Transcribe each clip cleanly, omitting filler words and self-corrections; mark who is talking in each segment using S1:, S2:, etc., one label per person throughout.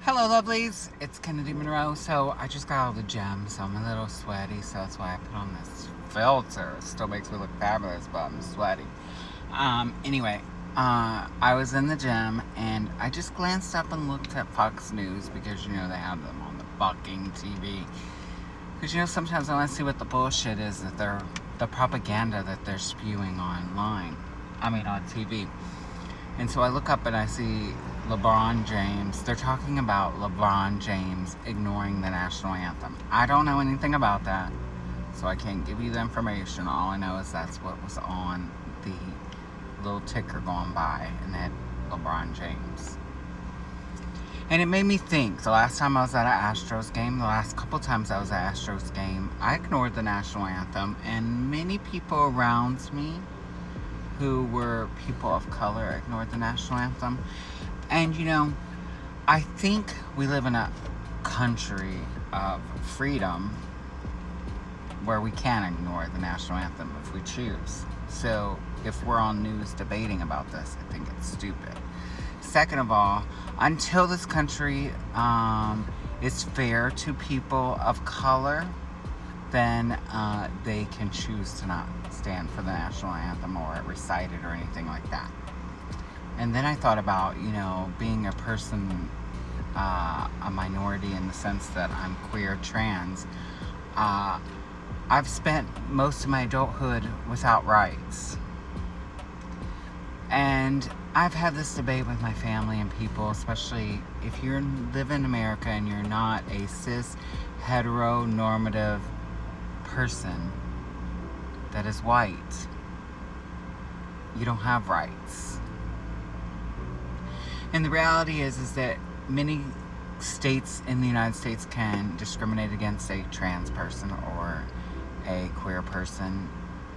S1: Hello, lovelies. It's Kennedy Monroe. So I just got out of the gym, so I'm a little sweaty. So that's why I put on this filter. It still makes me look fabulous, but I'm sweaty. Anyway, I was in the gym and I just glanced up and looked at Fox News because they have them on the fucking TV. Because sometimes I want to see what the bullshit is that the propaganda that they're spewing online. On TV. And so I look up and I see LeBron James. They're talking about LeBron James ignoring the national anthem. I don't know anything about that, so I can't give you the information. All I know is that's what was on the little ticker going by, and that LeBron James. And it made me think. The last time I was at an Astros game, the last couple times I was at an Astros game, I ignored the national anthem, and many people around me who were people of color ignored the national anthem. And I think we live in a country of freedom where we can ignore the national anthem if we choose. So if we're on news debating about this, I think it's stupid. Second of all, until this country is fair to people of color, then they can choose to not stand for the national anthem or recite it or anything like that. And then I thought about, being a person, a minority in the sense that I'm queer, trans. I've spent most of my adulthood without rights. And I've had this debate with my family and people, especially if you live in America and you're not a cis, heteronormative person that is white. You don't have rights. And the reality is that many states in the United States can discriminate against a trans person or a queer person.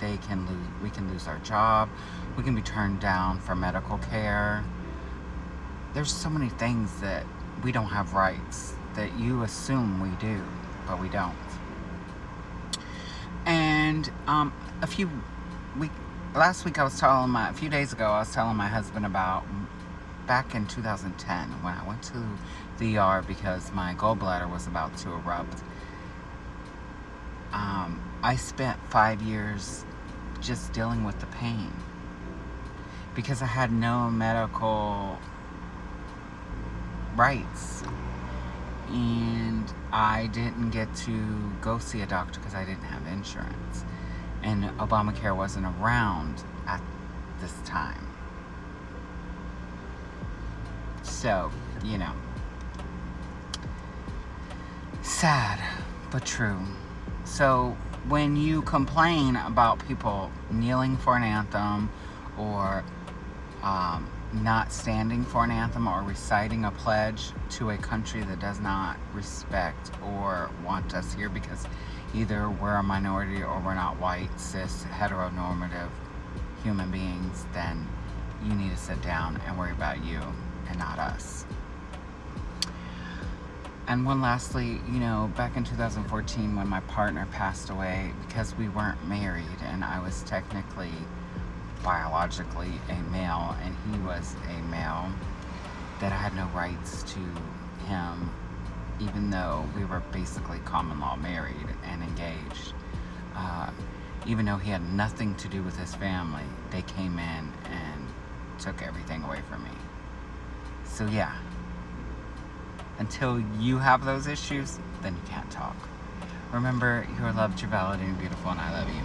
S1: We can lose our job. We can be turned down for medical care. There's so many things that we don't have rights that you assume we do, but we don't. And a few days ago, I was telling my husband about back in 2010 when I went to the ER because my gallbladder was about to erupt. I spent 5 years just dealing with the pain because I had no medical rights. And I didn't get to go see a doctor because I didn't have insurance. And Obamacare wasn't around at this time. So, sad, but true. So, when you complain about people kneeling for an anthem or not standing for an anthem or reciting a pledge to a country that does not respect or want us here because either we're a minority or we're not white, cis, heteronormative human beings, then you need to sit down and worry about you and not us. And one lastly, back in 2014 when my partner passed away, because we weren't married and I was technically biologically a male and he was a male, that I had no rights to him even though we were basically common law married and engaged. Even though he had nothing to do with his family, they came in and took everything away from me. So yeah, until you have those issues, then you can't talk. Remember, you are loved, you're valid, and you're beautiful, and I love you.